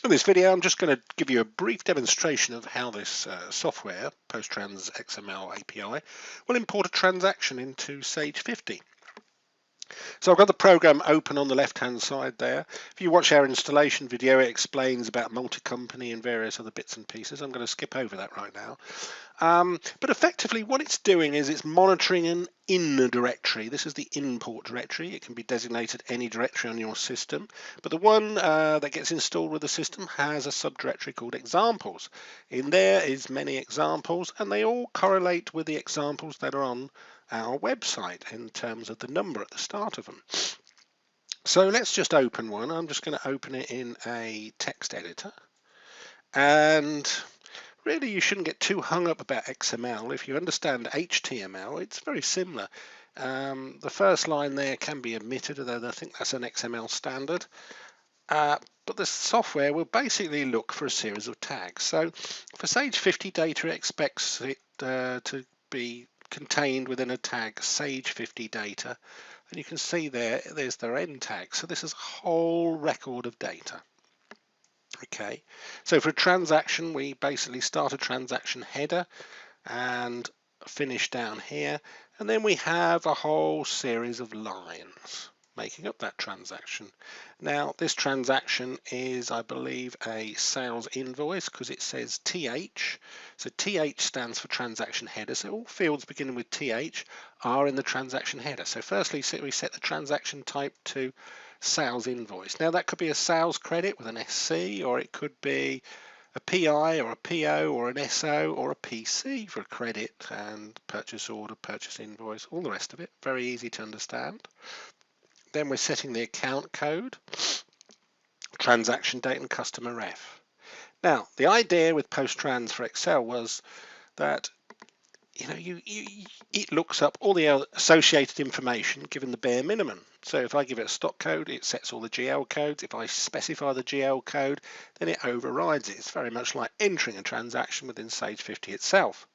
In this video, I'm just going to give you a brief demonstration of how this software, PostTrans XML API, will import a transaction into Sage 50. So I've got the program open on the left-hand side there. If you watch our installation video, it explains about multi-company and various other bits and pieces. I'm going to skip over that right now. But effectively what it's doing is it's monitoring an in directory. This is the import directory. It can be designated any directory on your system, but the one that gets installed with the system has a subdirectory called examples. In there is many examples, and they all correlate with the examples that are on our website in terms of the number at the start of them. So let's just open one. I'm just going to open it in a text editor, and really, you shouldn't get too hung up about XML. If you understand HTML, it's very similar. The first line there can be omitted, although I think that's an XML standard. But the software will basically look for a series of tags. So for Sage 50 data, it expects it to be contained within a tag Sage 50 data. And you can see there's their end tag. So this is a whole record of data. Okay, so for a transaction, we basically start a transaction header and finish down here, and then we have a whole series of lines making up that transaction. Now this transaction is, I believe, a sales invoice because it says TH. So TH stands for transaction header, so all fields beginning with TH are in the transaction header. So firstly, we set the transaction type to sales invoice. Now that could be a sales credit with an SC, or it could be a PI or a PO or an SO or a PC for a credit and purchase order, purchase invoice, all the rest of it. Very easy to understand. Then we're setting the account code, transaction date, and customer ref. Now the idea with PostTrans for Excel was that it looks up all the associated information given the bare minimum. So if I give it a stock code, it sets all the GL codes. If I specify the GL code, then it overrides it. It's very much like entering a transaction within Sage 50 itself.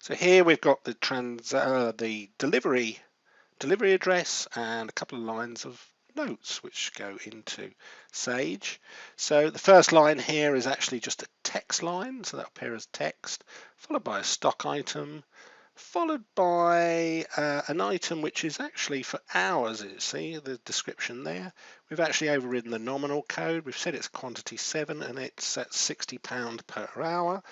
So here we've got the delivery address and a couple of lines of notes which go into Sage. So the first line here is actually just a text line, so that'll appear as text, followed by a stock item, followed by an item which is actually for hours. You see the description there. We've actually overridden the nominal code. We've said it's quantity 7 and it's at £60 per hour.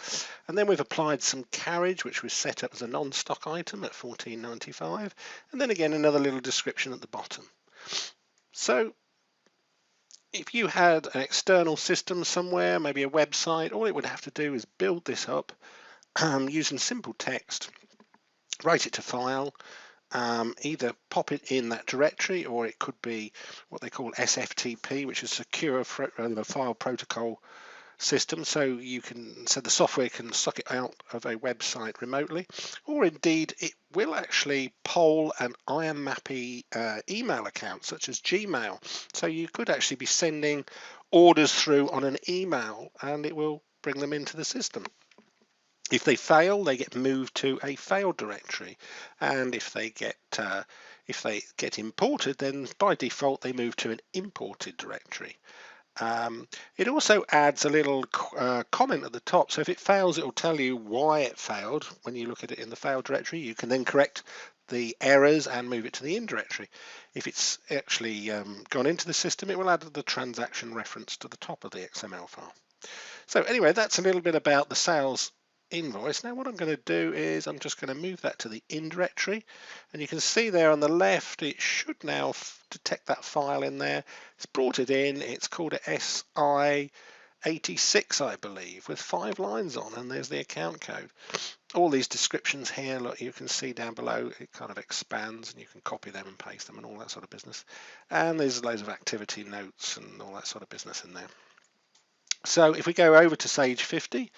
And then we've applied some carriage, which was set up as a non-stock item at £14.95. And then again another little description at the bottom. So if you had an external system somewhere, maybe a website, all it would have to do is build this up using simple text, write it to file, either pop it in that directory, or it could be what they call SFTP, which is Secure File Protocol System, so the software can suck it out of a website remotely, or indeed it will actually poll an IMAPI email account such as Gmail. So you could actually be sending orders through on an email and it will bring them into the system. If they fail, they get moved to a failed directory, and if they get imported, then by default they move to an imported directory. It also adds a little comment at the top, so if it fails, it will tell you why it failed. When you look at it in the failed directory, you can then correct the errors and move it to the in directory. If it's actually gone into the system, it will add the transaction reference to the top of the XML file. So anyway, that's a little bit about the sales invoice. Now what I'm going to do is I'm just going to move that to the in directory, and you can see there on the left it should now detect that file in there. It's brought it in. It's called a SI86, I believe, with 5 lines on, and there's the account code. All these descriptions here, look, you can see down below it kind of expands, and you can copy them and paste them and all that sort of business. And there's loads of activity notes and all that sort of business in there. So if we go over to Sage 50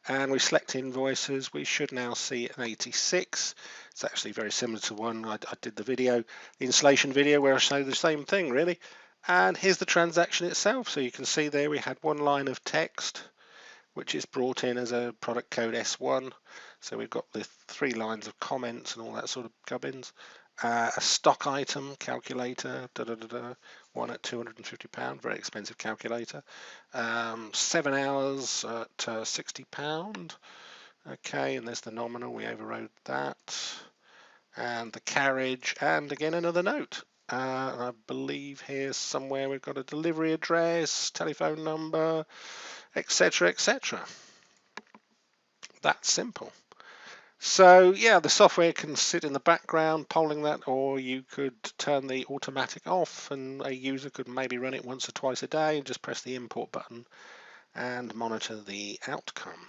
and we select invoices, we should now see an 86. It's actually very similar to one I did the installation video where I showed the same thing really. And here's the transaction itself. So you can see there we had one line of text which is brought in as a product code S1. So we've got the 3 lines of comments and all that sort of gubbins. A stock item calculator, one at £250, very expensive calculator. 7 hours at £60. Okay, and there's the nominal, we overrode that. And the carriage, and again another note. And I believe here somewhere we've got a delivery address, telephone number, etc., etc. That's simple. So yeah, the software can sit in the background polling that, or you could turn the automatic off and a user could maybe run it once or twice a day and just press the import button and monitor the outcome.